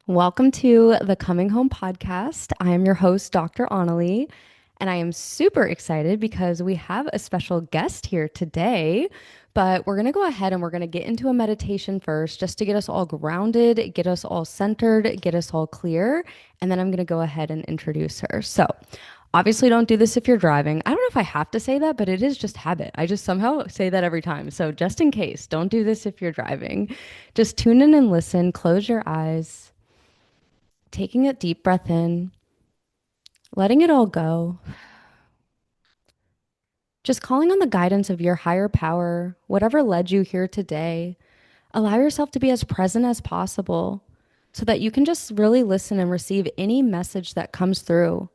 Welcome to the Coming Home podcast. I am your host, Dr. Onalee, and I am super excited because we have a special guest here today. But we're going to go ahead and we're going to get into a meditation first just to get us all grounded, get us all centered, get us all clear. And then I'm going to go ahead and introduce her. So, obviously, don't do this if you're driving. I don't know if I have to say that, but it is just habit. I just somehow say that every time. So, just in case, don't do this if you're driving. Just tune in and listen, close your eyes, taking a deep breath in, letting it all go, just calling on the guidance of your higher power, whatever led you here today. Allow yourself to be as present as possible so that you can just really listen and receive any message that comes through.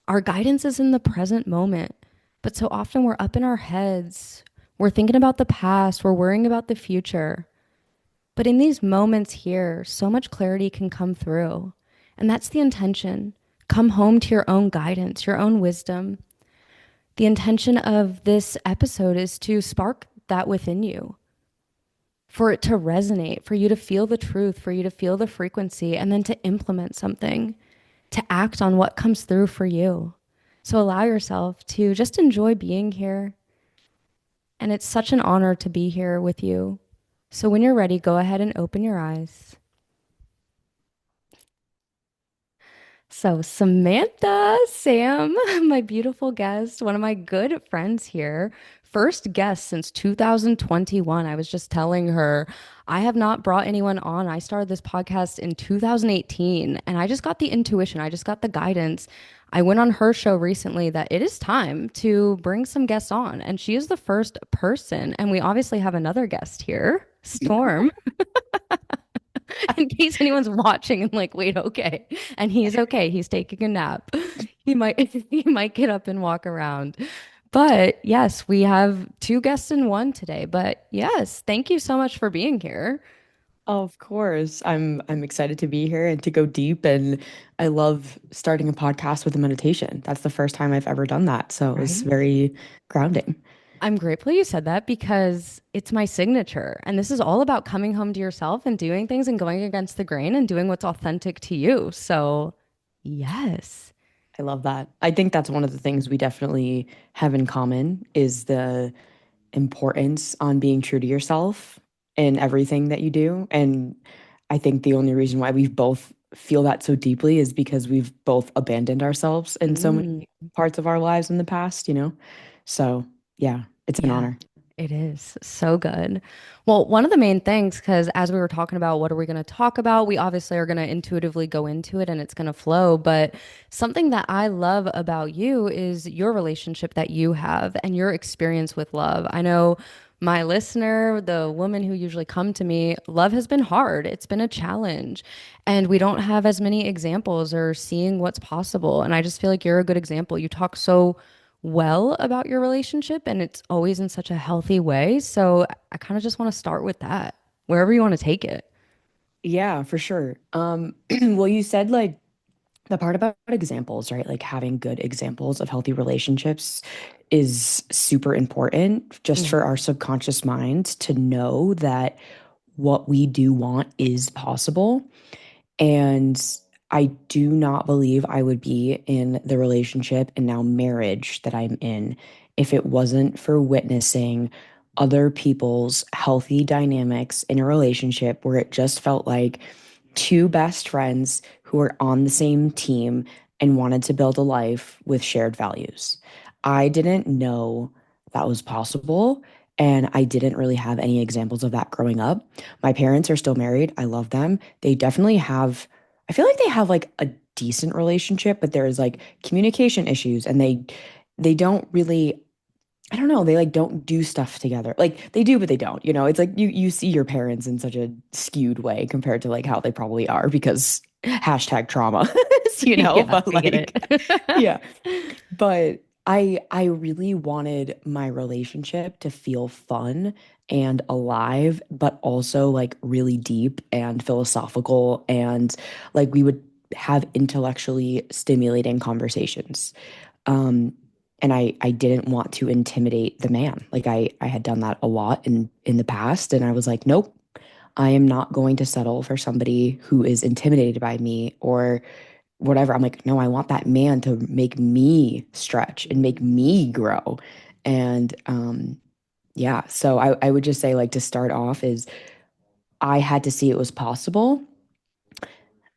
Our guidance is in the present moment, but so often we're up in our heads. We're thinking about the past, we're worrying about the future. But in these moments here, so much clarity can come through. And that's the intention. Come home to your own guidance, your own wisdom. The intention of this episode is to spark that within you, for it to resonate, for you to feel the truth, for you to feel the frequency, and then to implement something, to act on what comes through for you. So allow yourself to just enjoy being here. And it's such an honor to be here with you. So when you're ready, go ahead and open your eyes. So, Samantha, Sam, my beautiful guest, one of my good friends here, first guest since 2021. I was just telling her I have not brought anyone on. I started this podcast in 2018 and I just got the intuition, I just got the guidance. I went on her show recently that it is time to bring some guests on, and she is the first person. And we obviously have another guest here, Storm. In case anyone's watching and like, wait, okay. And he's okay. He's taking a nap. He might get up and walk around. But yes, we have two guests in one today. But yes, thank you so much for being here. Of course. I'm excited to be here and to go deep, and I love starting a podcast with a meditation. That's the first time I've ever done that, so it was Right? very grounding. I'm grateful you said that because it's my signature. And this is all about coming home to yourself and doing things and going against the grain and doing what's authentic to you. So, yes. I love that. I think that's one of the things we definitely have in common is the importance on being true to yourself in everything that you do. And I think the only reason why we both feel that so deeply is because we've both abandoned ourselves in so many Mm. parts of our lives in the past. So, yeah, it's an Yeah, honor. it is so good. Well, one of the main things, because as we were talking about what are we going to talk about, we obviously are going to intuitively go into it and it's going to flow. But something that I love about you is your relationship that you have and your experience with love. I know my listener, the woman who usually come to me, love has been hard. It's been a challenge, and we don't have as many examples or seeing what's possible. And I just feel like you're a good example. You talk so well about your relationship and it's always in such a healthy way. So I kind of just want to start with that, wherever you want to take it. Yeah, for sure. Well, you said like the part about examples, right? Like having good examples of healthy relationships is super important just for our Mhm. subconscious mind to know that what we do want is possible. And I do not believe I would be in the relationship and now marriage that I'm in if it wasn't for witnessing other people's healthy dynamics in a relationship where it just felt like two best friends who were on the same team and wanted to build a life with shared values. I didn't know that was possible. And I didn't really have any examples of that growing up. My parents are still married. I love them. They definitely have, I feel like they have like a decent relationship, but there's like communication issues and they don't really, I don't know, they like don't do stuff together. Like they do, but they don't. It's like you see your parents in such a skewed way compared to like how they probably are because hashtag trauma, Yeah, but I get like it. yeah. But I really wanted my relationship to feel fun and alive, but also like really deep and philosophical, and like we would have intellectually stimulating conversations. Um and I didn't want to intimidate the man. Like I had done that a lot in the past, and I was like, nope. I am not going to settle for somebody who is intimidated by me or whatever. I'm like, no, I want that man to make me stretch and make me grow. And yeah, so I would just say, like, to start off is I had to see it was possible,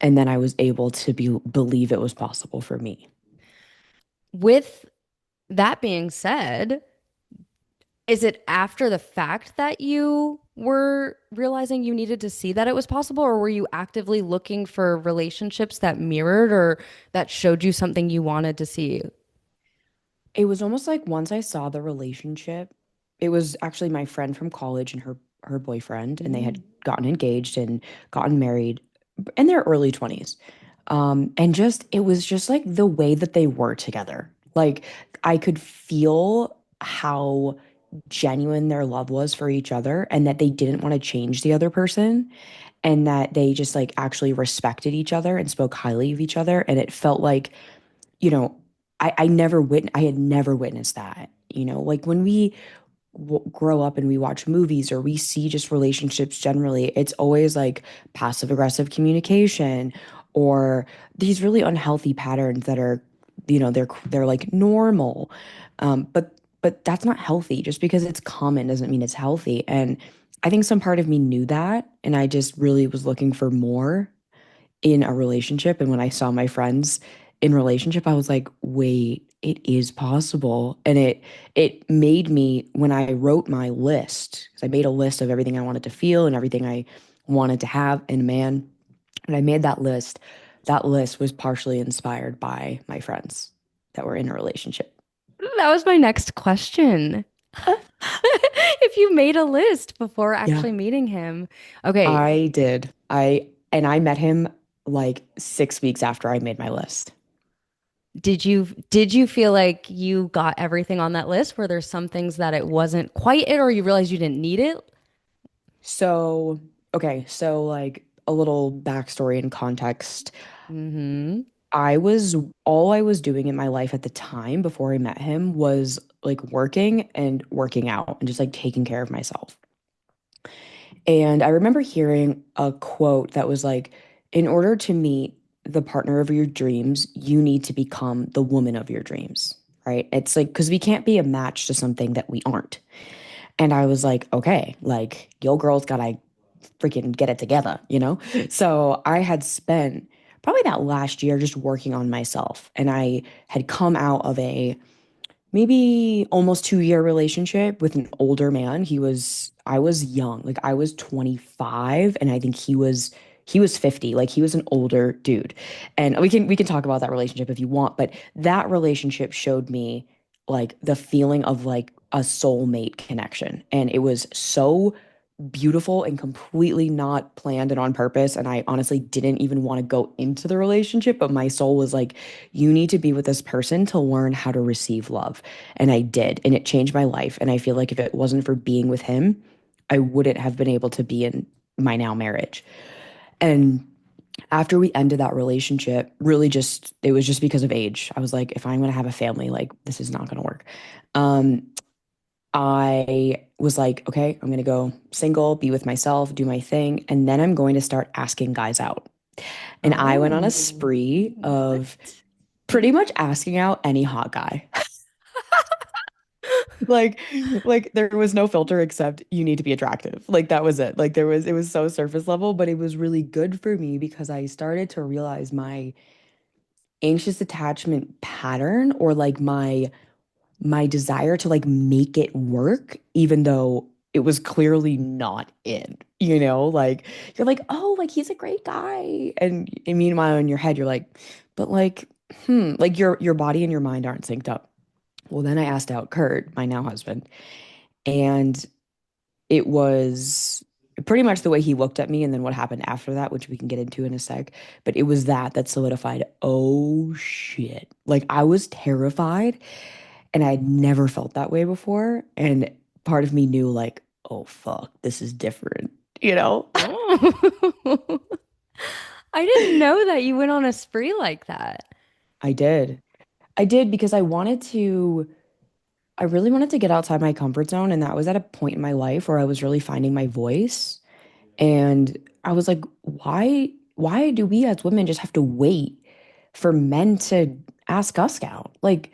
and then I was able to believe it was possible for me. With that being said, is it after the fact that you were realizing you needed to see that it was possible, or were you actively looking for relationships that mirrored or that showed you something you wanted to see? It was almost like once I saw the relationship, it was actually my friend from college and her boyfriend, and they had Mm. gotten engaged and gotten married in their early 20s. And just it was just like the way that they were together. Like I could feel how genuine their love was for each other and that they didn't want to change the other person and that they just like actually respected each other and spoke highly of each other. And it felt like, you know, I had never witnessed that. Like when we grow up and we watch movies or we see just relationships generally, it's always like passive aggressive communication or these really unhealthy patterns that are, they're like normal. But that's not healthy. Just because it's common doesn't mean it's healthy. And I think some part of me knew that, and I just really was looking for more in a relationship. And when I saw my friends in relationship, I was like, wait, it is possible. And it made me, when I wrote my list, because I made a list of everything I wanted to feel and everything I wanted to have in a man. And I made that list was partially inspired by my friends that were in a relationship. That was my next question. If you made a list before Yeah, actually meeting him. Okay, I did. I met him like 6 weeks after I made my list. did you feel like you got everything on that list? Were there some things that it wasn't quite it, or you realized you didn't need it? So, okay, so like a little backstory and context. Mm-hmm. All I was doing in my life at the time before I met him was like working and working out and just like taking care of myself. And I remember hearing a quote that was like, in order to meet the partner of your dreams, you need to become the woman of your dreams, right? It's like, because we can't be a match to something that we aren't. And I was like, okay, like, yo, girls gotta freaking get it together, you know? So I had spent probably that last year just working on myself. And I had come out of a maybe almost 2 year relationship with an older man. I was young, like I was 25, and I think he was 50, like he was an older dude. And we can talk about that relationship if you want, but that relationship showed me like the feeling of like a soulmate connection. And it was so beautiful and completely not planned and on purpose. And I honestly didn't even want to go into the relationship, but my soul was like, you need to be with this person to learn how to receive love. And I did. And it changed my life. And I feel like if it wasn't for being with him, I wouldn't have been able to be in my now marriage. And after we ended that relationship, really just, it was just because of age. I was like, if I'm going to have a family, like, this is not going to work. Um, I was like, okay, I'm gonna go single, be with myself, do my thing, and then I'm going to start asking guys out. And I went on a Oh, spree of what? pretty much asking out any hot guy. Like, like there was no filter except you need to be attractive. Like that was it. Like it was so surface level, but it was really good for me because I started to realize my anxious attachment pattern or like my desire to like make it work, even though it was clearly not in, like you're like, oh, like he's a great guy. And meanwhile, in your head, you're like, but like, like your body and your mind aren't synced up. Well, then I asked out Kurt, my now husband, and it was pretty much the way he looked at me and then what happened after that, which we can get into in a sec. But it was that solidified, oh shit. Like I was terrified and I had never felt that way before. And part of me knew, like, oh, fuck, this is different, you know? Oh. I didn't know that you went on a spree like that. I did. I did because I really wanted to get outside my comfort zone. And that was at a point in my life where I was really finding my voice. And I was like, why do we as women just have to wait for men to ask us out? Like,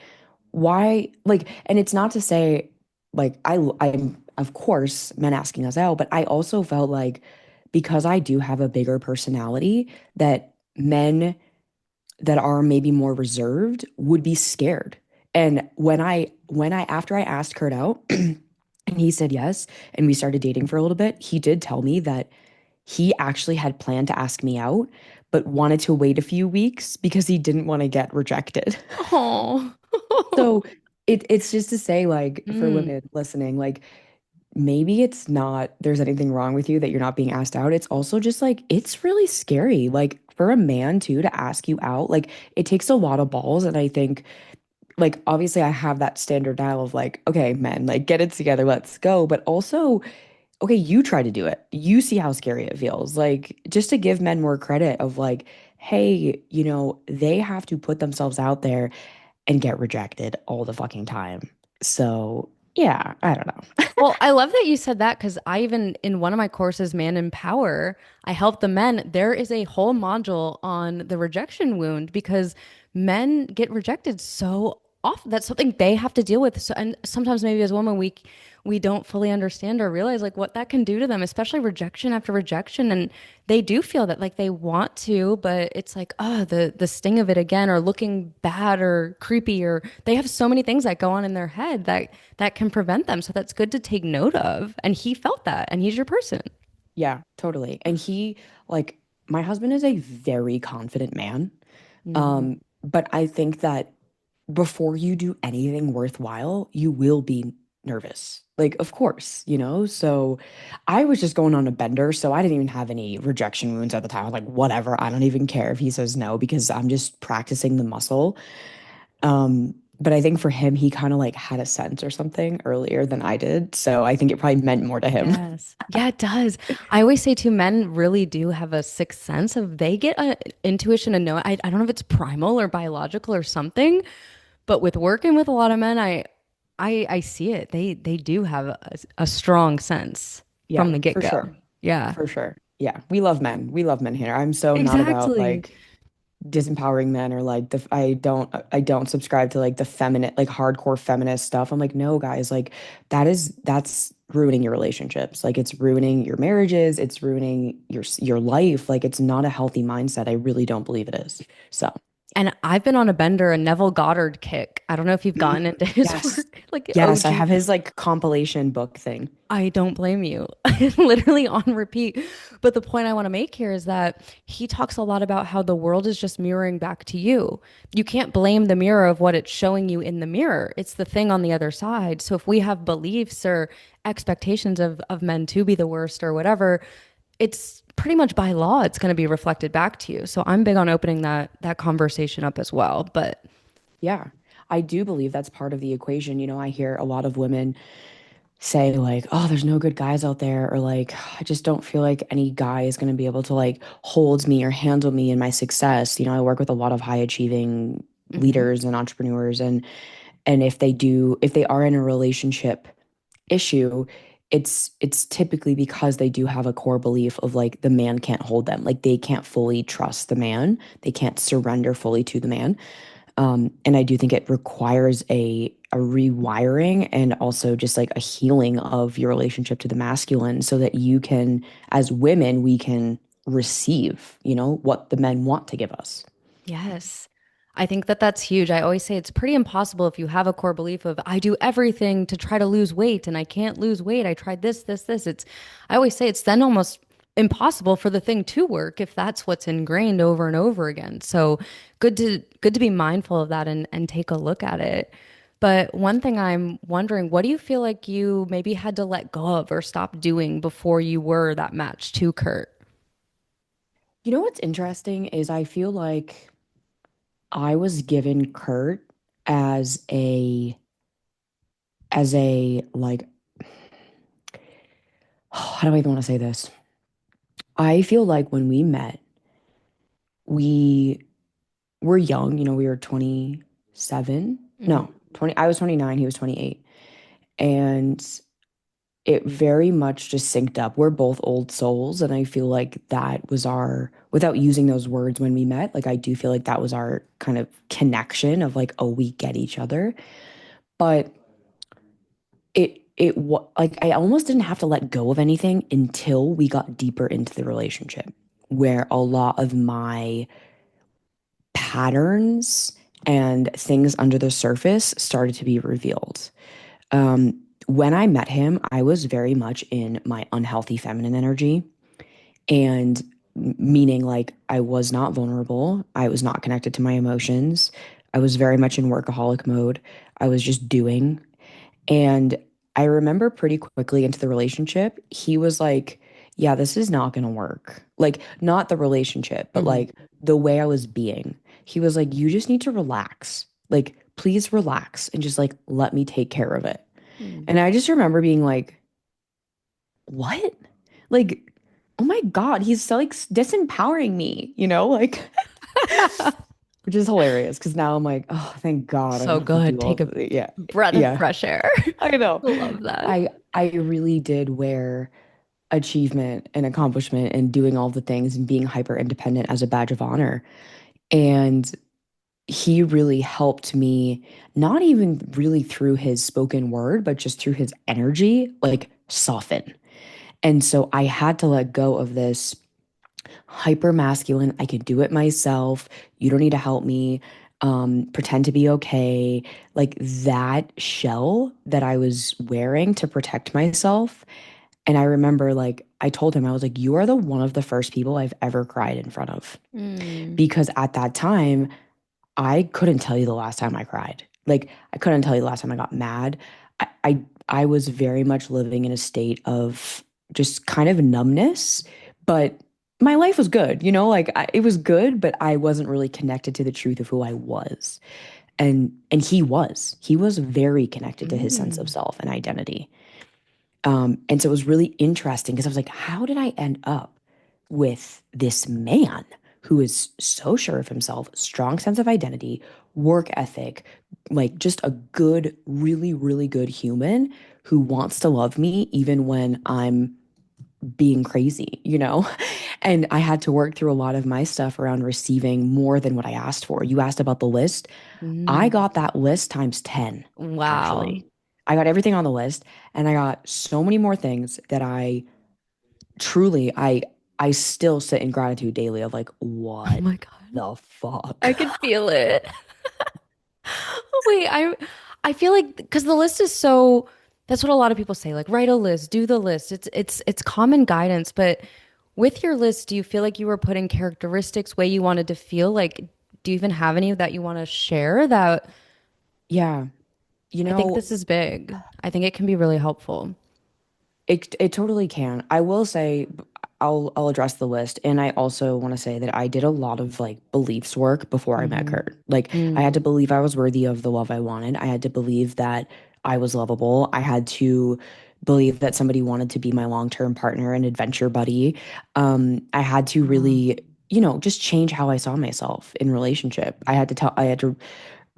why, like, and it's not to say like I'm of course men asking us out, but I also felt like because I do have a bigger personality that men that are maybe more reserved would be scared. And when I after I asked Kurt out and he said yes and we started dating for a little bit, he did tell me that he actually had planned to ask me out, but wanted to wait a few weeks because he didn't want to get rejected. Oh. So it's just to say, like, for Mm, women listening, like, maybe it's not there's anything wrong with you that you're not being asked out. It's also just like, it's really scary. Like, for a man too to ask you out, like, it takes a lot of balls. And I think, like, obviously, I have that standard now of like, okay, men, like, get it together, let's go. But also, okay, you try to do it. You see how scary it feels. Like, just to give men more credit of like, hey, they have to put themselves out there and get rejected all the fucking time. So, yeah, I don't know. well, I love that you said that because I even in one of my courses, Man in Power, I help the men. There is a whole module on the rejection wound because men get rejected so often. That's something they have to deal with. So, and sometimes maybe as women, we don't fully understand or realize like what that can do to them, especially rejection after rejection. And they do feel that like they want to, but it's like, oh, the sting of it again, or looking bad or creepy, or they have so many things that go on in their head that can prevent them. So that's good to take note of. And he felt that, and he's your person. Yeah, totally. And like, my husband is a very confident man. Mm. But I think that before you do anything worthwhile, you will be nervous. Like, of course, So I was just going on a bender, so I didn't even have any rejection wounds at the time. I was like, whatever, I don't even care if he says no because I'm just practicing the muscle. But I think for him, he kind of like had a sense or something earlier than I did. So I think it probably meant more to him. Yes. Yeah, it does. I always say too, men really do have a sixth sense of they get a intuition and know. I don't know if it's primal or biological or something, but with working with a lot of men, I see it. They do have a strong sense Yeah, from the for get-go. sure. Yeah. For sure. Yeah, we love men. We love men here. I'm so not about Exactly. like disempowering men or like I don't subscribe to like the feminine like hardcore feminist stuff. I'm like, no, guys, like that's ruining your relationships. Like, it's ruining your marriages, it's ruining your life. Like, it's not a healthy mindset. I really don't believe it is. So, And I've been on a Bender, a Neville Goddard kick. I don't know if you've gotten into his yes. work, like Yes, I OG. have his like compilation book thing. I don't blame you. Literally on repeat. But the point I want to make here is that he talks a lot about how the world is just mirroring back to you. You can't blame the mirror of what it's showing you in the mirror. It's the thing on the other side. So if we have beliefs or expectations of men to be the worst or whatever, it's pretty much by law it's going to be reflected back to you. So I'm big on opening that conversation up as well. But Yeah. I do believe that's part of the equation. I hear a lot of women say like, oh, there's no good guys out there, or like, I just don't feel like any guy is going to be able to like hold me or handle me in my success. I work with a lot of high achieving mhm. leaders and entrepreneurs, and if they are in a relationship issue, it's typically because they do have a core belief of like the man can't hold them, like they can't fully trust the man, they can't surrender fully to the man. And I do think it requires a rewiring and also just like a healing of your relationship to the masculine so that you can, as women, we can receive, what the men want to give us. Yes. I think that that's huge. I always say it's pretty impossible if you have a core belief of I do everything to try to lose weight and I can't lose weight. I tried this, this, this. I always say it's then almost impossible for the thing to work if that's what's ingrained over and over again. So good to be mindful of that and take a look at it. But one thing I'm wondering, what do you feel like you maybe had to let go of or stop doing before you were that match to Kurt? What's interesting is I feel like I was given Kurt as a like, how do I even want to say this? I feel like when we met, we were young, we were 27. Hmm. No, 20, I was 29, he was 28. And it very much just synced up. We're both old souls, and I feel like that was our, without using those words when we met, like I do feel like that was our kind of connection of like, oh, we get each other. But like I almost didn't have to let go of anything until we got deeper into the relationship, where a lot of my patterns and things under the surface started to be revealed. When I met him, I was very much in my unhealthy feminine energy, and meaning like I was not vulnerable. I was not connected to my emotions. I was very much in workaholic mode. I was just doing. And I remember pretty quickly into the relationship, he was like, yeah, this is not going to work. Like, not the relationship, but Hmm. like the way I was being. He was like, you just need to relax. Like, please relax and just like let me take care of it. Hmm. And I just remember being like, what? Like, oh my God, he's so like disempowering me, like, which is hilarious because now I'm like, oh, thank God I don't So have to do good. all Take a the, yeah, breath of yeah, fresh air. I know. Love that. I really did wear achievement and accomplishment and doing all the things and being hyper independent as a badge of honor. And he really helped me, not even really through his spoken word, but just through his energy, like soften. And so I had to let go of this hyper masculine, I can do it myself. You don't need to help me. Pretend to be okay. Like that shell that I was wearing to protect myself. And I remember, like, I told him, I was like, you are the one of the first people I've ever cried in front of. Mm. Because at that time, I couldn't tell you the last time I cried. Like, I couldn't tell you the last time I got mad. I was very much living in a state of just kind of numbness, but my life was good, like it was good, but I wasn't really connected to the truth of who I was. And he was very connected to his sense of Mm. self and identity. And so it was really interesting because I was like, how did I end up with this man who is so sure of himself, strong sense of identity, work ethic, like just a good, really, really good human who wants to love me even when I'm being crazy? And I had to work through a lot of my stuff around receiving more than what I asked for. You asked about the list. I Mm. got that list times 10, Wow. actually. I got everything on the list and I got so many more things that I truly I still sit in gratitude daily of like, Oh what my God. the fuck? I can feel it. Wait, I feel like because the list is so that's what a lot of people say, like write a list, do the list. It's common guidance, but with your list, do you feel like you were putting characteristics way you wanted to feel? Like, do you even have any that you want to share that Yeah, you I think know, this is big. I think it can be really helpful. it totally can. I will say I'll address the list, and I also want to say that I did a lot of like beliefs work before I met Mm-hmm. Kurt. Like I had to Mm. believe I was worthy of the love I wanted. I had to believe that I was lovable. I had to believe that somebody wanted to be my long-term partner and adventure buddy. I had to Wow. really, just change how I saw myself in relationship. I had to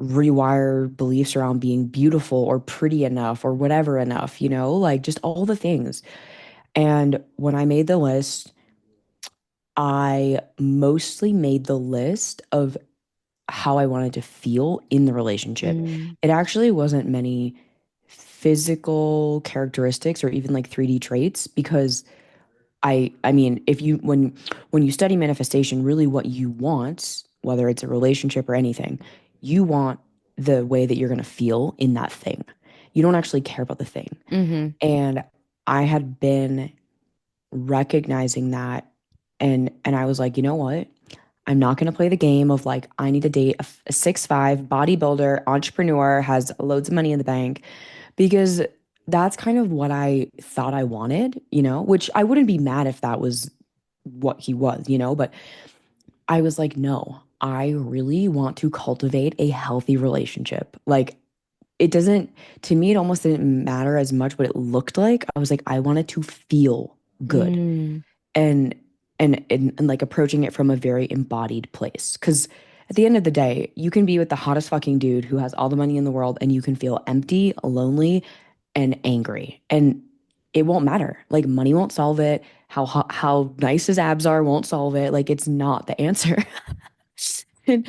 rewire beliefs around being beautiful or pretty enough or whatever enough, like just all the things. And when I made the list, I mostly made the list of how I wanted to feel in the relationship. Mm. It actually wasn't many physical characteristics or even like 3D traits because I mean, if you when you study manifestation, really what you want, whether it's a relationship or anything, you want the way that you're going to feel in that thing. You don't actually care about the thing. Mm-hmm. And I had been recognizing that, and I was like, you know what? I'm not going to play the game of like I need to date a 6'5" bodybuilder entrepreneur has loads of money in the bank because that's kind of what I thought I wanted, which I wouldn't be mad if that was what he was, but I was like, no, I really want to cultivate a healthy relationship. Like, it doesn't, to me, it almost didn't matter as much what it looked like. I was like, I wanted to feel good Mm. and, and like approaching it from a very embodied place. Because at the end of the day, you can be with the hottest fucking dude who has all the money in the world and you can feel empty, lonely, and angry. And it won't matter. Like money won't solve it. How nice his abs are won't solve it. Like it's not the answer. And,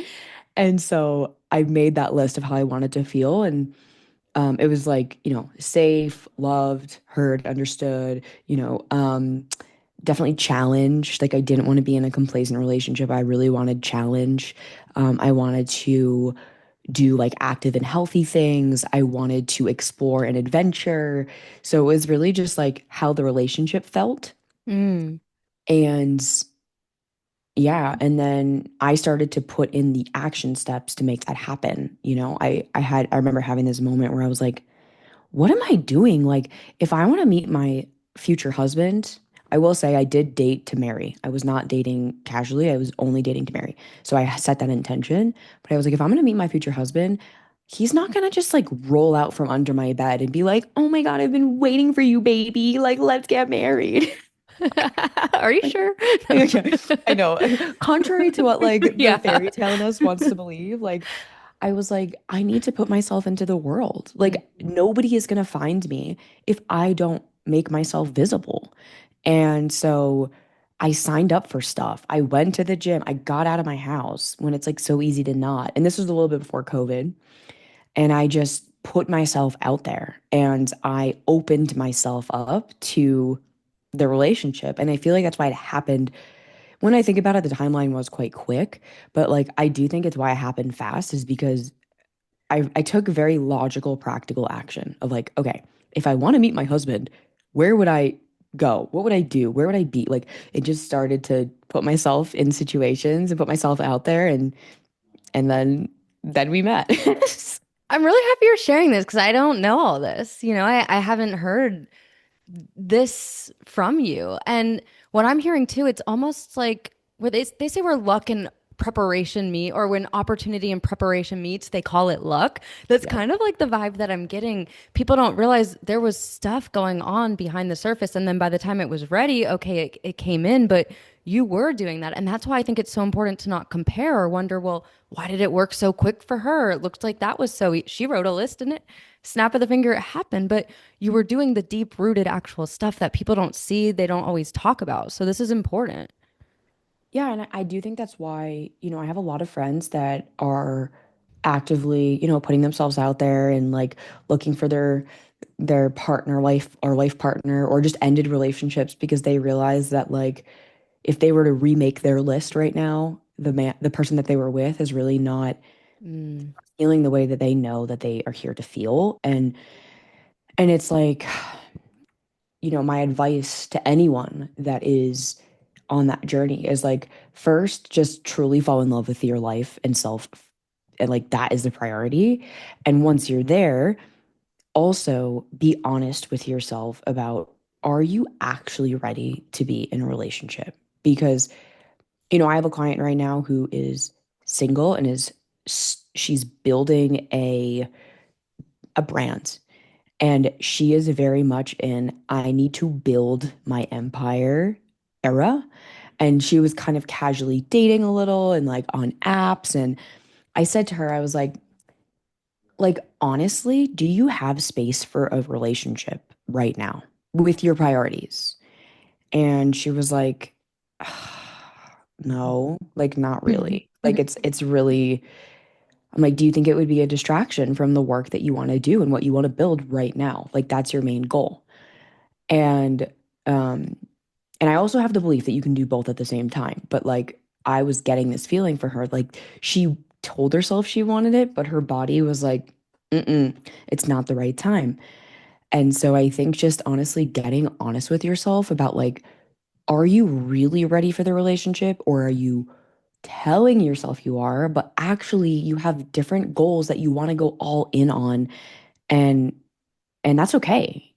and so I made that list of how I wanted to feel. And it was like, safe, loved, heard, understood, definitely challenged. Like I didn't want to be in a complacent relationship. I really wanted challenge. I wanted to do like active and healthy things. I wanted to explore an adventure. So it was really just like how the relationship felt. Mm. And yeah, and then I started to put in the action steps to make that happen. I remember having this moment where I was like, what am I doing? Like, if I want to meet my future husband, I will say I did date to marry. I was not dating casually. I was only dating to marry. So I set that intention. But I was like, if I'm going to meet my future husband, he's not going to just like roll out from under my bed and be like, oh my God, I've been waiting for you, baby. Like, let's get married. Are you Like, sure? okay, I know. Contrary to what like the Yeah. fairy tale in us wants to believe, like I was like, I need to put myself into the world. Like nobody is gonna find me if I don't make myself visible. And so I signed up for stuff. I went to the gym. I got out of my house when it's like so easy to not. And this was a little bit before COVID. And I just put myself out there and I opened myself up to the relationship. And I feel like that's why it happened. When I think about it, the timeline was quite quick, but like I do think it's why it happened fast is because I took very logical, practical action of like, okay, if I want to meet my husband, where would I go? What would I do? Where would I be? Like it just started to put myself in situations and put myself out there and then we met. I'm really happy you're sharing this because I don't know all this. I haven't heard this from you. And what I'm hearing too, it's almost like where they say where luck and preparation meet, or when opportunity and preparation meets, they call it luck. That's Yeah. kind of like the vibe that I'm getting. People don't realize there was stuff going on behind the surface. And then by the time it was ready, okay, it came in, but you were doing that. And that's why I think it's so important to not compare or wonder, well, why did it work so quick for her? It looked like that was she wrote a list and it snap of the finger, it happened. But you were doing the deep rooted actual stuff that people don't see, they don't always talk about. So this is important. Yeah, and I do think that's why, I have a lot of friends that are actively, putting themselves out there and like looking for their partner, life or life partner, or just ended relationships because they realize that like if they were to remake their list right now, the person that they were with is really not Mm, feeling the way that they know that they are here to feel. And it's like, my advice to anyone that is on that journey is like first just truly fall in love with your life and self, and like that is the priority. And once you're there, also be honest with yourself about, are you actually ready to be in a relationship? Because I have a client right now who is single and she's building a brand, and she is very much in I need to build my empire era. And she was kind of casually dating a little and like on apps. And I said to her, I was like, honestly, do you have space for a relationship right now with your priorities? And she was like, no, like not really. Like it's really, I'm like, do you think it would be a distraction from the work that you want to do and what you want to build right now? Like that's your main goal. And um and I also have the belief that you can do both at the same time. But like I was getting this feeling for her, like she told herself she wanted it, but her body was like, mm-mm, it's not the right time. And so I think just honestly getting honest with yourself about like, are you really ready for the relationship, or are you telling yourself you are, but actually you have different goals that you want to go all in on, and that's okay.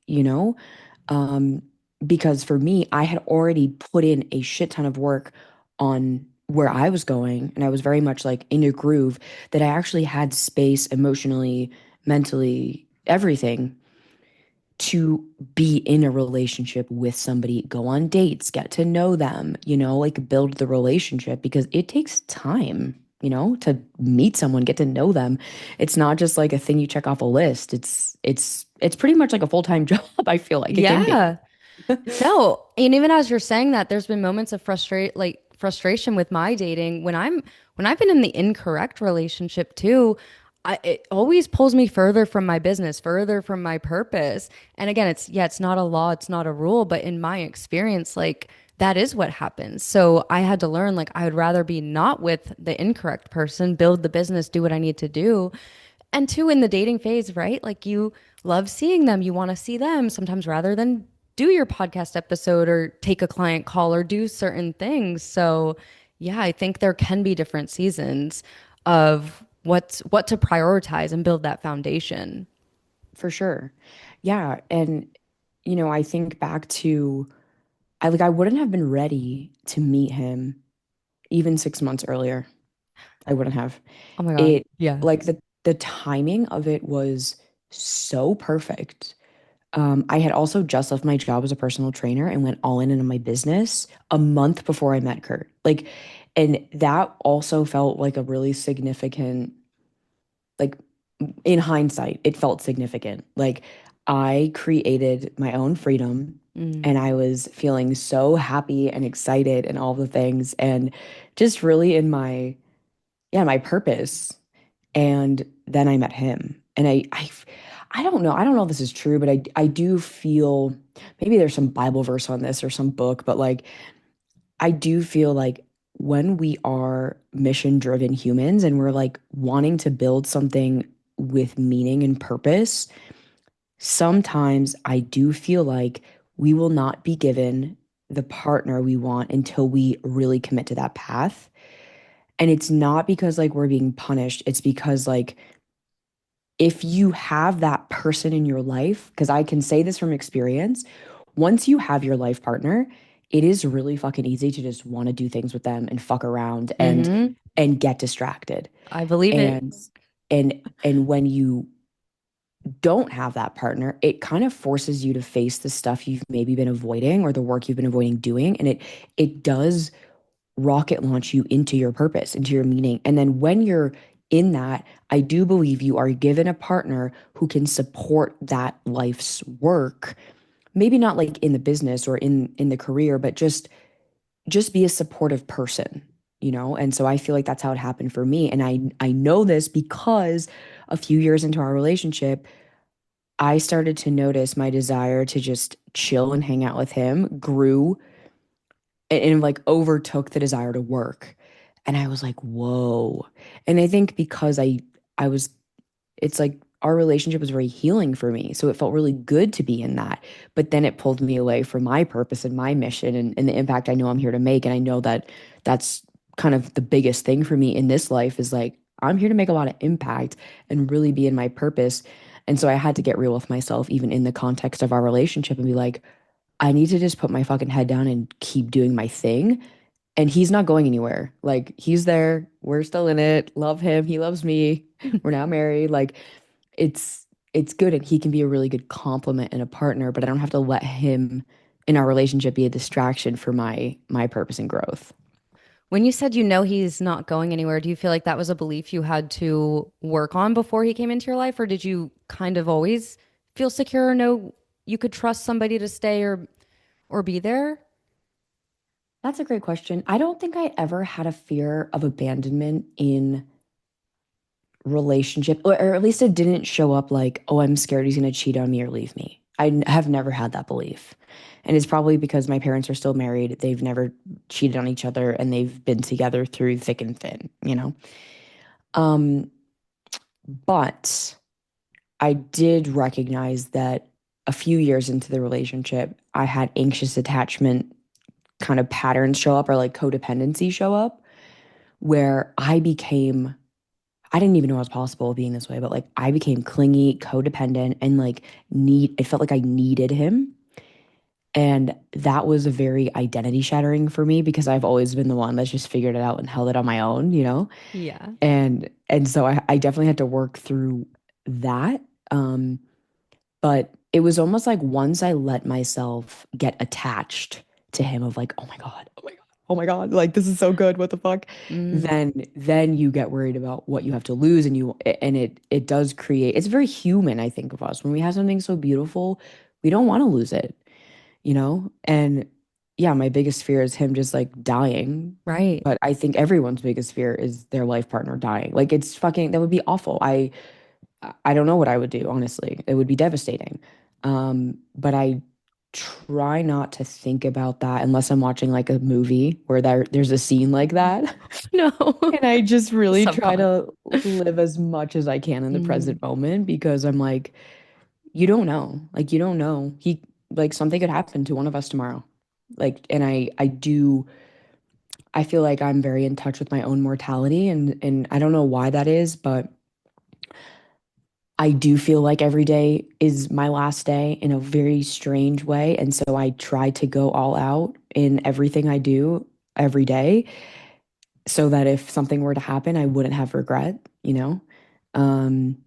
Um, because for me, I had already put in a shit ton of work on where I was going, and I was very much like in a groove that I actually had space emotionally, mentally, everything to be in a relationship with somebody, go on dates, get to know them, like build the relationship because it takes time, to meet someone, get to know them. It's not just like a thing you check off a list. It's it's pretty much like a full-time job, I feel like it can be. Yeah. No, and even as you're saying that, there's been moments of frustration with my dating when I've been in the incorrect relationship too. It always pulls me further from my business, further from my purpose. And again, it's not a law, it's not a rule, but in my experience, like that is what happens. So I had to learn like I would rather be not with the incorrect person, build the business, do what I need to do. And two, in the dating phase, right? Like you love seeing them, you want to see them sometimes rather than do your podcast episode or take a client call or do certain things. So, yeah, I think there can be different seasons of what to prioritize and build that foundation. For sure. Yeah, and I think back to I wouldn't have been ready to meet him even 6 months earlier. I wouldn't have. Oh my God. It Yeah. like the timing of it was so perfect. I had also just left my job as a personal trainer and went all in into my business a month before I met Kurt. Like, and that also felt like a really significant, like in hindsight, it felt significant. Like I created my own freedom Mm. and I was feeling so happy and excited and all the things and just really in my purpose. And then I met him. And I don't know. I don't know if this is true, but I do feel maybe there's some Bible verse on this or some book, but like I do feel like when we are mission driven humans and we're like wanting to build something with meaning and purpose, sometimes I do feel like we will not be given the partner we want until we really commit to that path. And it's not because like we're being punished, it's because like if you have that person in your life, because I can say this from experience, once you have your life partner, it is really fucking easy to just want to do things with them and fuck around Mm-hmm. and get distracted. I believe it. And and when you don't have that partner, it kind of forces you to face the stuff you've maybe been avoiding or the work you've been avoiding doing. And it does rocket launch you into your purpose, into your meaning. And then when you're in that, I do believe you are given a partner who can support that life's work. Maybe not like in the business or in the career, but just be a supportive person. And so I feel like that's how it happened for me. And I know this because a few years into our relationship, I started to notice my desire to just chill and hang out with him grew and like overtook the desire to work. And I was like, whoa. And I think because I was it's like our relationship was very healing for me. So it felt really good to be in that. But then it pulled me away from my purpose and my mission and the impact I know I'm here to make. And I know that that's kind of the biggest thing for me in this life is like, I'm here to make a lot of impact and really be in my purpose. And so I had to get real with myself, even in the context of our relationship, and be like, I need to just put my fucking head down and keep doing my thing. And he's not going anywhere. Like, he's there. We're still in it. Love him. He loves me. We're now married. Like, it's good and he can be a really good complement and a partner, but I don't have to let him in our relationship be a distraction for my purpose and growth. When you said you know he's not going anywhere, do you feel like that was a belief you had to work on before he came into your life, or did you kind of always feel secure or know you could trust somebody to stay or be there? That's a great question. I don't think I ever had a fear of abandonment in relationship, or at least it didn't show up like, oh, I'm scared he's going to cheat on me or leave me. Have never had that belief. And it's probably because my parents are still married. They've never cheated on each other and they've been together through thick and thin. Um, but I did recognize that a few years into the relationship, I had anxious attachment kind of patterns show up or like codependency show up where I didn't even know it was possible being this way, but like I became clingy, codependent, and like it felt like I needed him. And that was a very identity shattering for me because I've always been the one that's just figured it out and held it on my own. Yeah. And so I definitely had to work through that. Um, but it was almost like once I let myself get attached to him of like, oh my God, oh my God, like this is so good. What the fuck? Mm, Then you get worried about what you have to lose and it does create it's very human, I think, of us. When we have something so beautiful, we don't want to lose it, you know? And yeah, my biggest fear is him just like dying. right. But I think everyone's biggest fear is their life partner dying. Like it's fucking that would be awful. I don't know what I would do, honestly. It would be devastating. But I try not to think about that unless I'm watching like a movie where there's a scene like that. No. And I just really try Subcon. to live as much as I can in the Mm, present moment because I'm like, you don't know. Like you don't know. Like something could happen to one of us tomorrow. Like, and I feel like I'm very in touch with my own mortality and I don't know why that is, but I do feel like every day is my last day in a very strange way. And so I try to go all out in everything I do every day so that if something were to happen, I wouldn't have regret, you know? Um,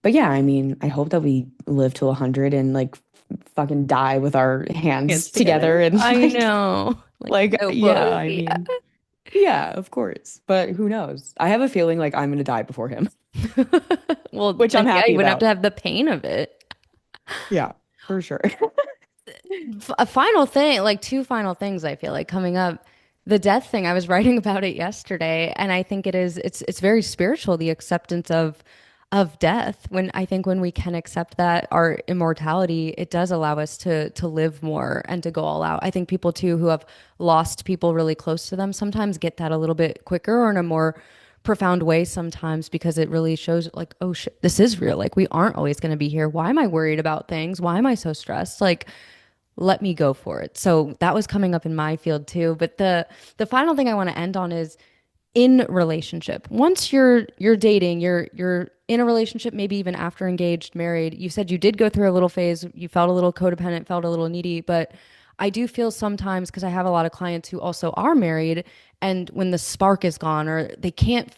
but yeah, I mean, I hope that we live to 100 and like fucking die with our hands hands together. together and I know. Like yeah, notebook. I Yeah. mean, yeah, of course. But who knows? I have a feeling like I'm gonna die before him, Well, which I'm then yeah, happy you wouldn't have to about. have the pain of it. Yeah, for sure. A final thing, like two final things I feel like coming up. The death thing, I was writing about it yesterday, and I think it's very spiritual, the acceptance of death. When I think when we can accept that our immortality, it does allow us to live more and to go all out. I think people too who have lost people really close to them sometimes get that a little bit quicker or in a more profound way sometimes because it really shows like, oh shit, this is real. Like we aren't always going to be here. Why am I worried about things? Why am I so stressed? Like let me go for it. So that was coming up in my field too. But the final thing I want to end on is in relationship. Once you're dating, you're in a relationship, maybe even after engaged, married. You said you did go through a little phase. You felt a little codependent, felt a little needy, but I do feel sometimes because I have a lot of clients who also are married, and when the spark is gone or they can't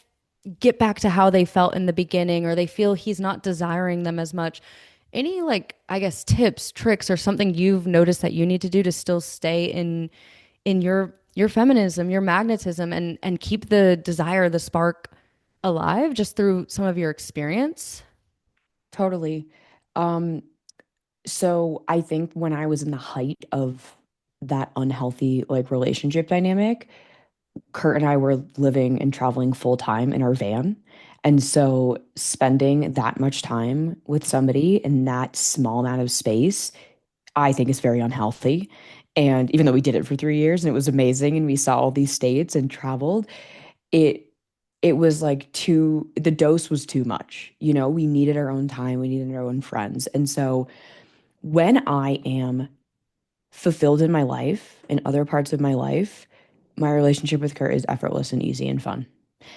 get back to how they felt in the beginning or they feel he's not desiring them as much. Any like I guess tips, tricks or something you've noticed that you need to do to still stay in your feminism, your magnetism and keep the desire, the spark alive just through some of your experience? Totally. Um, so I think when I was in the height of that unhealthy like relationship dynamic, Kurt and I were living and traveling full time in our van. And so spending that much time with somebody in that small amount of space, I think is very unhealthy. And even though we did it for 3 years and it was amazing and we saw all these states and traveled, it it was like too the dose was too much. You know, we needed our own time, we needed our own friends. And so when I am fulfilled in my life, in other parts of my life, my relationship with Kurt is effortless and easy and fun.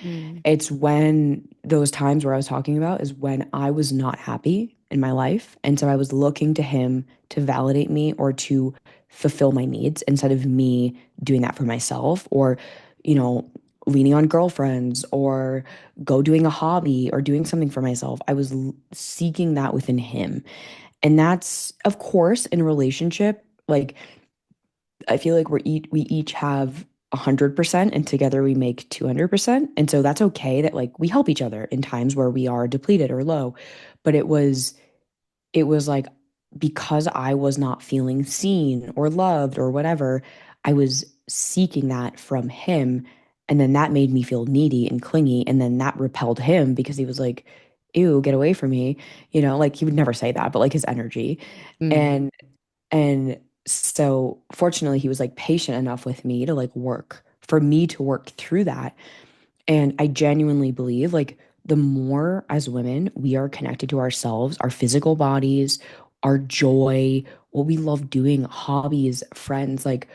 Mm, It's when those times where I was talking about is when I was not happy in my life. And so I was looking to him to validate me or to fulfill my needs instead of me doing that for myself or, you know, leaning on girlfriends or go doing a hobby or doing something for myself. I was seeking that within him. And that's, of course, in a relationship, like I feel like we each have 100% and together we make 200%. And so that's okay that like we help each other in times where we are depleted or low. But it was like because I was not feeling seen or loved or whatever, I was seeking that from him. And then that made me feel needy and clingy. And then that repelled him because he was like, ew, get away from me. You know, like he would never say that, but like his energy. mm, And and so fortunately he was like patient enough with me to like work for me to work through that. And I genuinely believe like the more as women we are connected to ourselves, our physical bodies, our joy, what we love doing, hobbies, friends, like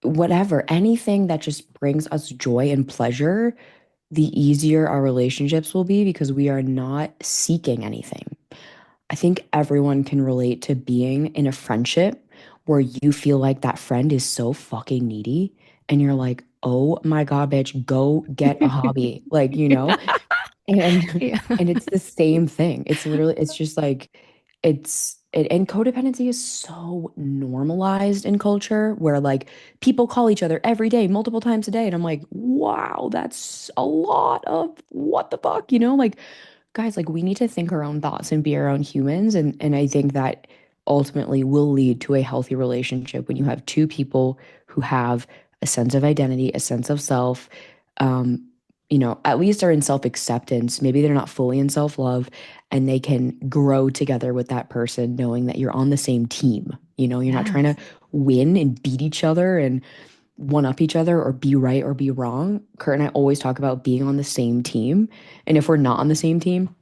whatever, anything that just brings us joy and pleasure, the easier our relationships will be because we are not seeking anything. I think everyone can relate to being in a friendship where you feel like that friend is so fucking needy and you're like, "Oh my God, bitch, go get a hobby." Like, you know? And yeah. and it's the same thing. It's literally it's just like And codependency is so normalized in culture where like people call each other every day, multiple times a day. And I'm like, wow, that's a lot of what the fuck, Like, guys, like we need to think our own thoughts and be our own humans. And I think that ultimately will lead to a healthy relationship when you have two people who have a sense of identity, a sense of self, um, at least are in self-acceptance. Maybe they're not fully in self-love, and they can grow together with that person, knowing that you're on the same team. You're not trying to Yes. win and beat each other and one up each other or be right or be wrong. Kurt and I always talk about being on the same team. And if we're not on the same team,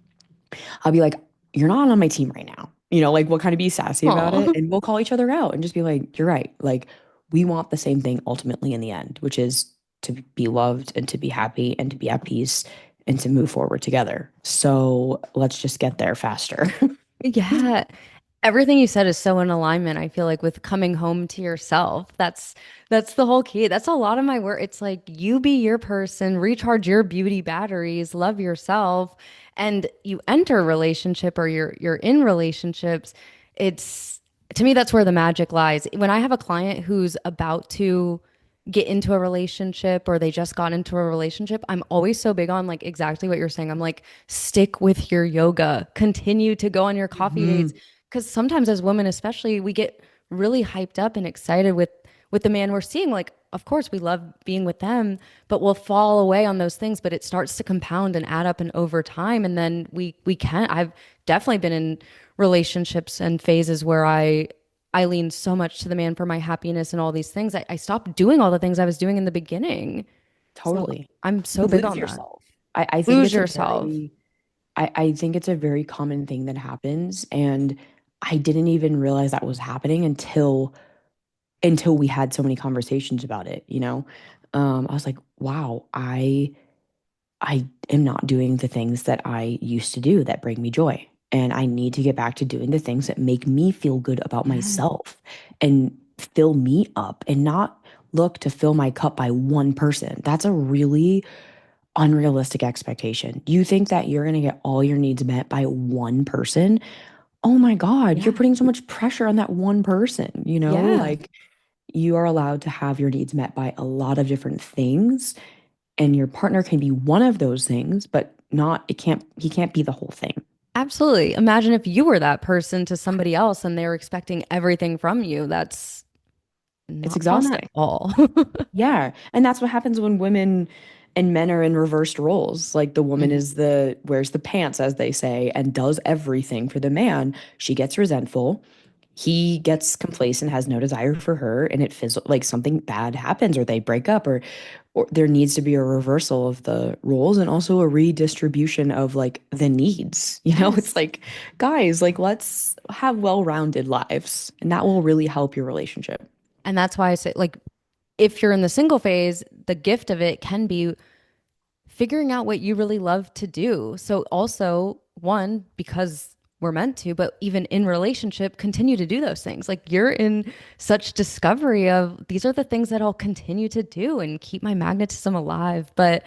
I'll be like, you're not on my team right now. Like we'll kind of be sassy about Aw. it and we'll call each other out and just be like, you're right. Like we want the same thing ultimately in the end, which is to be loved and to be happy and to be at peace and to move forward together. So let's just get there faster. Yeah. Everything you said is so in alignment, I feel like, with coming home to yourself. That's the whole key. That's a lot of my work. It's like you be your person, recharge your beauty batteries, love yourself, and you enter a relationship or you're in relationships. It's to me that's where the magic lies. When I have a client who's about to get into a relationship or they just got into a relationship, I'm always so big on like exactly what you're saying. I'm like, stick with your yoga, continue to go on your coffee dates. Mhm. Because sometimes as women, especially, we get really hyped up and excited with the man we're seeing. Like, of course, we love being with them, but we'll fall away on those things. But it starts to compound and add up and over time. And then we can. I've definitely been in relationships and phases where I leaned so much to the man for my happiness and all these things. I stopped doing all the things I was doing in the beginning. So Totally. I'm so You big lose on that. yourself. I think Lose it's a yourself. very I think it's a very common thing that happens. And I didn't even realize that was happening until we had so many conversations about it. I was like, wow, I am not doing the things that I used to do that bring me joy. And I need to get back to doing the things that make me feel good about Yes. myself and fill me up and not look to fill my cup by one person. That's a really unrealistic expectation. You think that you're going to get all your needs met by one person? Oh my God, you're Yeah. putting so much pressure on that one person. Yeah. Like you are allowed to have your needs met by a lot of different things, and your partner can be one of those things, but not, he can't be the whole thing. Absolutely. Imagine if you were that person to somebody else and they were expecting everything from you. That's It's not fun at exhausting. all. Yeah. And that's what happens when women and men are in reversed roles. Like the woman Mhm. is wears the pants, as they say, and does everything for the man. She gets resentful. He gets complacent, has no desire for her, and it fizzles like something bad happens, or they break up, or there needs to be a reversal of the roles and also a redistribution of like the needs. It's Yes. like, guys, like let's have well-rounded lives, and that will really help your relationship. And that's why I say, like, if you're in the single phase, the gift of it can be figuring out what you really love to do. So also, one, because we're meant to, but even in relationship, continue to do those things. Like you're in such discovery of these are the things that I'll continue to do and keep my magnetism alive. But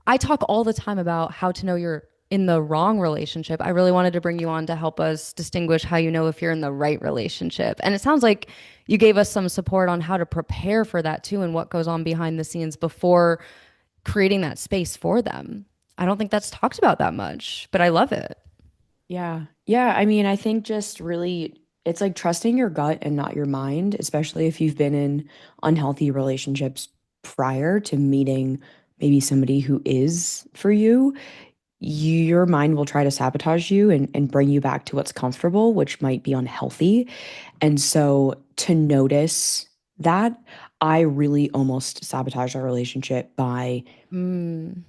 I talk all the time about how to know you're in the wrong relationship. I really wanted to bring you on to help us distinguish how you know if you're in the right relationship. And it sounds like you gave us some support on how to prepare for that too and what goes on behind the scenes before creating that space for them. I don't think that's talked about that much, but I love it. Yeah. Yeah. I mean, I think just really, it's like trusting your gut and not your mind, especially if you've been in unhealthy relationships prior to meeting maybe somebody who is for you. Your mind will try to sabotage you and bring you back to what's comfortable, which might be unhealthy. And so to notice that, I really almost sabotaged our relationship by Mm,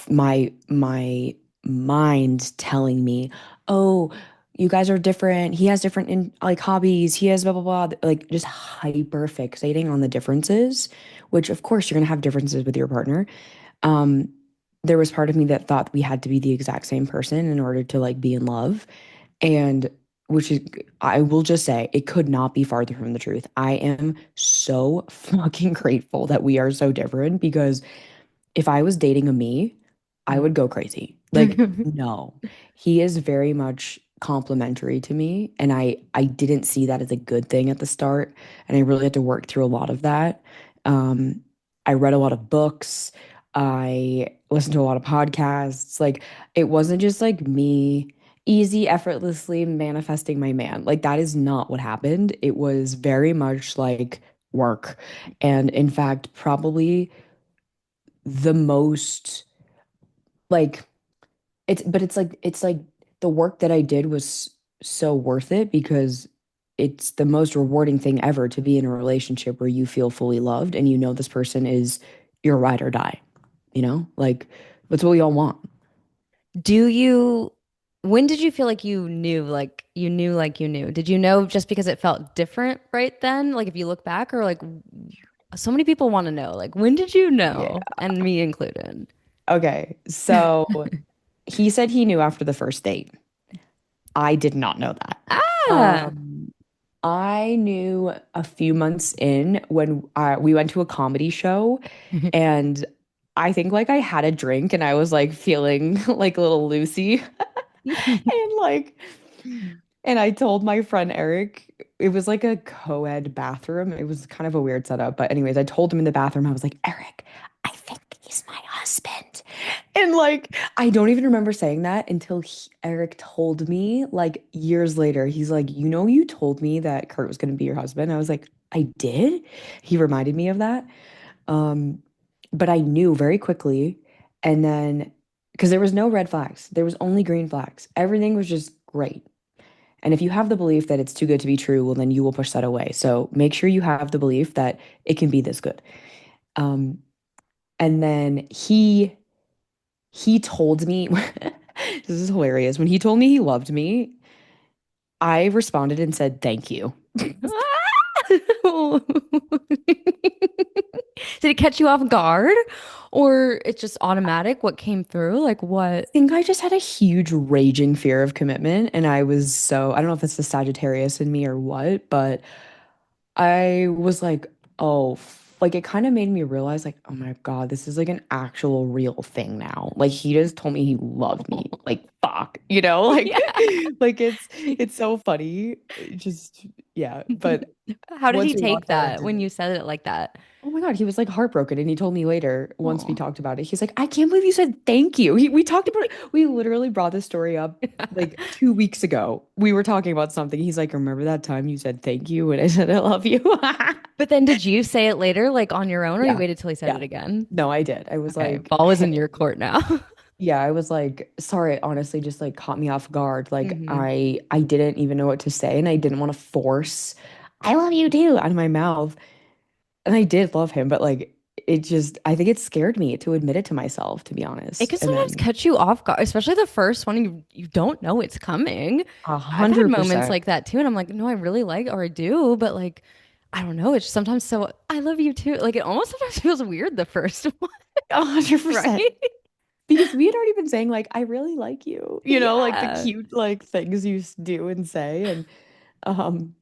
my mind telling me, "Oh, you guys are different. He has different like hobbies. He has blah blah blah." Like just hyper fixating on the differences, which of course you're gonna have differences with your partner. Um, there was part of me that thought we had to be the exact same person in order to like be in love, and which is, I will just say, it could not be farther from the truth. I am so fucking grateful that we are so different because if I was dating a me, I would go crazy. Like, mm. no, he is very much complimentary to me, and I didn't see that as a good thing at the start, and I really had to work through a lot of that. Um, I read a lot of books. I listened to a lot of podcasts. Like it wasn't just like me easy, effortlessly manifesting my man. Like that is not what happened. It was very much like work. And in fact, probably the most like it's like the work that I did was so worth it because it's the most rewarding thing ever to be in a relationship where you feel fully loved and you know this person is your ride or die, you know? Like that's what we all want. Do you, when did you feel like you knew? Did you know just because it felt different right then? Like if you look back or like so many people want to know, like when did you Yeah. know? And me included. Okay. So he said he knew after the first date. I did not know that. Ah. Um, I knew a few months in when we went to a comedy show, and I think like I had a drink and I was like feeling like a little loosey. And like, and I told my friend Eric, it was like a co-ed bathroom. It was kind of a weird setup. But anyways, I told him in the bathroom, I was like, Eric, I think he's my husband. And like, I don't even remember saying that until Eric told me like years later. He's like, you know, you told me that Kurt was going to be your husband. I was like, I did. He reminded me of that. Um, but I knew very quickly. And then, because there was no red flags, there was only green flags. Everything was just great. And if you have the belief that it's too good to be true, well, then you will push that away. So make sure you have the belief that it can be this good. Um, and then he told me, this is hilarious. When he told me he loved me, I responded and said, thank you. Did it catch you off guard or it's just automatic what came through? Like what? Think I just had a huge raging fear of commitment. And I was so, I don't know if it's the Sagittarius in me or what, but I was like, oh, like it kind of made me realize, like, oh my God, this is like an actual real thing now. Like he just told me he loved me. Like, fuck, you know, like, Yeah. like it's so funny. It just, yeah. But How did once he we take walked out, I that when did. you said it like that? Oh my God, he was like heartbroken. And he told me later, once we Oh. talked about it, he's like, I can't believe you said thank you. We talked about it. We literally brought this story up like 2 weeks ago. We were talking about something. He's like, remember that time you said thank you when I said I love you? But then did you say it later, like on your own, or you Yeah. waited till he said it Yeah. again? No, I did. I was Okay, like, ball was in hey, your court now. yeah, I was like, sorry, honestly, just like caught me off guard. Like hmm I didn't even know what to say and I didn't want to force I love you too out of my mouth. And I did love him, but like it just I think it scared me to admit it to myself, to be It honest. can And sometimes then catch you off guard, especially the first one. You don't know it's coming. a I've had hundred moments percent, like that too, and I'm like, no, I really like or I do, but like, I don't know. It's sometimes so I love you too. Like it almost sometimes feels weird the first one, 100%. right? Because we had already been saying like I really like you, you know, like the Yeah. cute like things you do and say um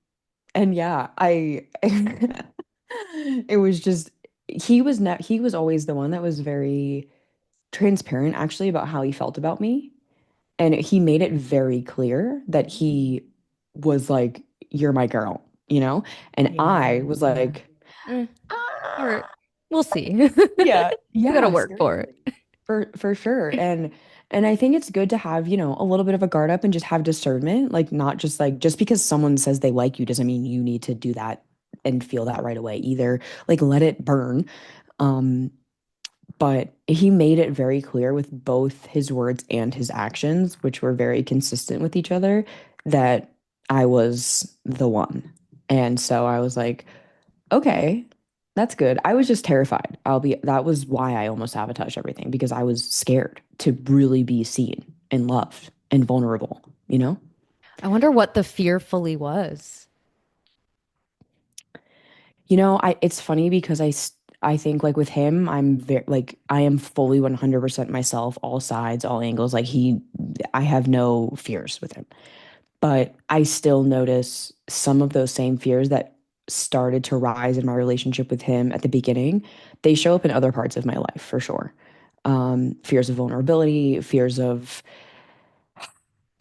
and yeah, I it was just he was always the one that was very transparent actually about how he felt about me. And he made it very clear that he was like, you're my girl, you know? And I Yeah. was like, Eh, or ah, we'll see. yeah, We gotta yeah, work for seriously. it. For sure. And I think it's good to have, you know, a little bit of a guard up and just have discernment, like not just like just because someone says they like you doesn't mean you need to do that and feel that right away either. Like let it burn. Um, but he made it very clear with both his words and his actions, which were very consistent with each other, that I was the one. And so I was like, okay, that's good. I was just terrified. That was why I almost sabotaged everything because I was scared to really be seen and loved and vulnerable, you know? I wonder what the fearfully was. You know, it's funny because I think like with him, I'm very like I am fully 100% myself, all sides, all angles. I have no fears with him. But I still notice some of those same fears that started to rise in my relationship with him at the beginning. They show up in other parts of my life for sure. Fears of vulnerability, fears of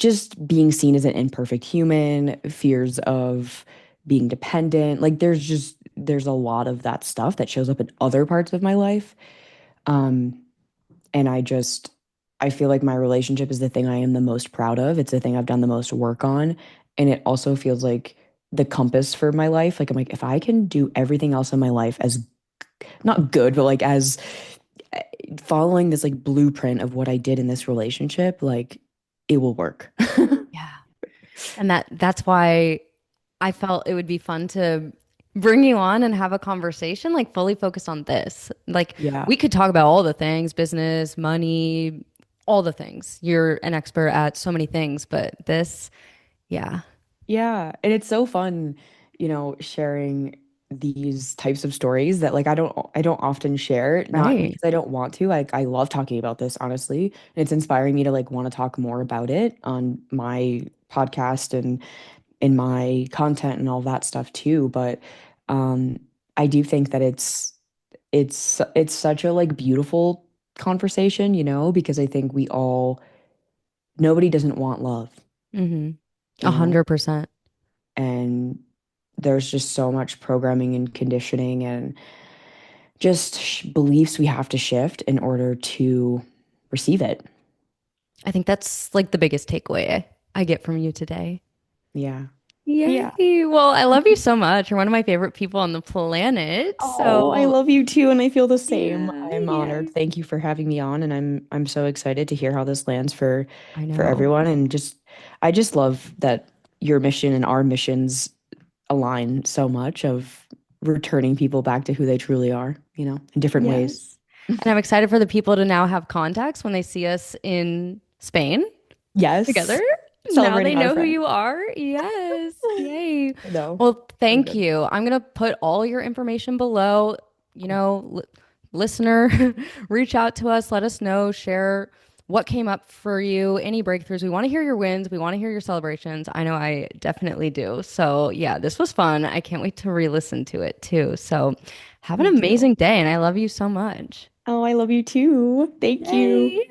just being seen as an imperfect human, fears of being dependent. Like there's a lot of that stuff that shows up in other parts of my life. Um, and I feel like my relationship is the thing I am the most proud of. It's the thing I've done the most work on. And it also feels like the compass for my life. Like I'm like, if I can do everything else in my life as not good, but like as following this like blueprint of what I did in this relationship, like it will work. Yeah. And that's why I felt it would be fun to bring you on and have a conversation like fully focused on this. Like Yeah. we could talk about all the things, business, money, all the things. You're an expert at so many things, but this, yeah. Yeah, and it's so fun, sharing these types of stories that like I don't often share, not Right. because I don't want to. Like I love talking about this, honestly. And it's inspiring me to like want to talk more about it on my podcast and in my content and all that stuff too. But um I do think that it's such a like beautiful conversation, because I think nobody doesn't want love, Mm-hmm. you know? 100%. And there's just so much programming and conditioning and just beliefs we have to shift in order to receive it. I think that's like the biggest takeaway I get from you today. Yeah. Yeah. Yay. Well, I love you so much. You're one of my favorite people on the planet. Oh, I So, love you too, and I feel the same. yeah, I'm yeah. honored. Thank you for having me on, and I'm so excited to hear how this lands I for know. everyone. And I just love that your mission and our missions align so much of returning people back to who they truly are, in different ways. Yes. And I'm excited for the people to now have contacts when they see us in Spain Yes. together. Now they Celebrating our know who friend. you are. Yes. Yay. I know. Well, So thank good. you. I'm going to put all your information below. You know, listener, reach out to us. Let us know. Share what came up for you, any breakthroughs. We want to hear your wins. We want to hear your celebrations. I know I definitely do. So, yeah, this was fun. I can't wait to re listen to it too. So, have an Me too. amazing day. And I love you so much. Oh, I love you too. Thank you. Yay.